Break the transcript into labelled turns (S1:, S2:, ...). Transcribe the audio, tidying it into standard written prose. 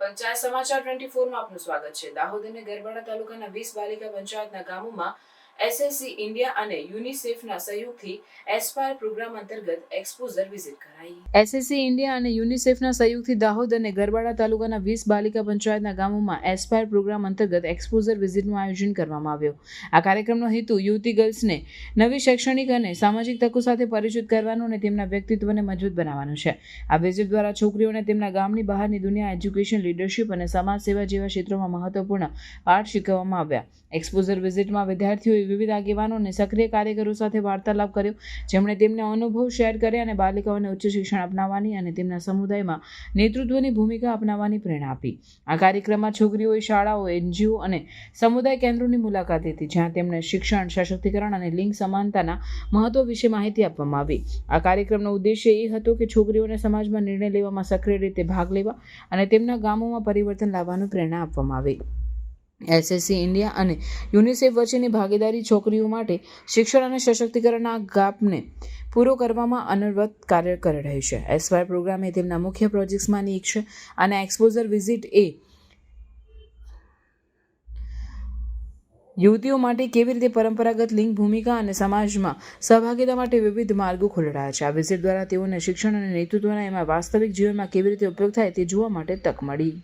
S1: પંચાયત સમાચાર 24 માં આપનું સ્વાગત છે। દાહોદ અને ગરબાડા તાલુકાના 20 બાલિકા પંચાયતના ગામોમાં એસએસસી ઇન્ડિયા અને યુનિસેફના સહયોગથી એસ્પાયર પ્રોગ્રામ અંતર્ગત એક્સપોઝર વિઝિટ કરાઈ। એસએસસી ઇન્ડિયા અને યુનિસેફના સહયોગથી દાહોદ અને ગરબાડા તાલુકાના 20 બાલિકા પંચાયતના ગામોમાં એસ્પાયર પ્રોગ્રામ અંતર્ગત એક્સપોઝર વિઝિટનું આયોજન કરવામાં આવ્યું। આ કાર્યક્રમનો હેતુ યુવતી ગર્લ્સને નવી શૈક્ષણિક અને સામાજિક તકો સાથે પરિચિત કરવાનો અને તેમના વ્યક્તિત્વને મજબૂત બનાવવાનો છે। આ વિઝિટ દ્વારા છોકરીઓને તેમના ગામની બહારની દુનિયા, એજ્યુકેશન, લીડરશિપ અને સમાજ સેવા જેવા ક્ષેત્રોમાં મહત્વપૂર્ણ પાઠ શીખવવામાં આવ્યા। એક્સપોઝર વિઝિટમાં વિદ્યાર્થીઓએ વિવિધ આગેવાનો અને સક્રિય કાર્યકરો સાથે વાર્તાલાપ કર્યો, જેમણે તેમના અનુભવ શેર કર્યા અને બાલિકાઓને ઉચ્ચ શિક્ષણ અપનાવવાની અને તેમના સમુદાયમાં નેતૃત્વની ભૂમિકા અપનાવવાની પ્રેરણા આપી। આ કાર્યક્રમમાં છોકરીઓએ શાળાઓ, એનજીઓ અને સમુદાય કેન્દ્રોની મુલાકાત લીધી, જ્યાં તેમને શિક્ષણ, સશક્તિકરણ અને લિંગ સમાનતાના મહત્વ વિશે માહિતી આપવામાં આવી। આ કાર્યક્રમનો ઉદ્દેશ્ય એ હતો કે છોકરીઓને સમાજમાં નિર્ણય લેવામાં સક્રિય રીતે ભાગ લેવા અને તેમના ગામોમાં પરિવર્તન લાવવાની પ્રેરણા આપવામાં આવી। એસએસસી ઇન્ડિયા અને યુનિસેફ વચ્ચેની ભાગીદારી છોકરીઓ માટે શિક્ષણ અને સશક્તિકરણના ગાપને પૂરો કરવામાં અનવરત કાર્ય કરી રહી છે। એસ્પાયર પ્રોગ્રામ એ તેમના મુખ્ય પ્રોજેક્ટ્સમાંની એક છે અને એક્સપોઝર વિઝિટ એ યુવતીઓ માટે કેવી રીતે પરંપરાગત લિંગ ભૂમિકા અને સમાજમાં સહભાગિતા માટે વિવિધ માર્ગો ખોલી રહ્યા છે। આ વિઝિટ દ્વારા તેઓને શિક્ષણ અને નેતૃત્વના એમાં વાસ્તવિક જીવનમાં કેવી રીતે ઉપયોગ થાય તે જોવા માટે તક મળી।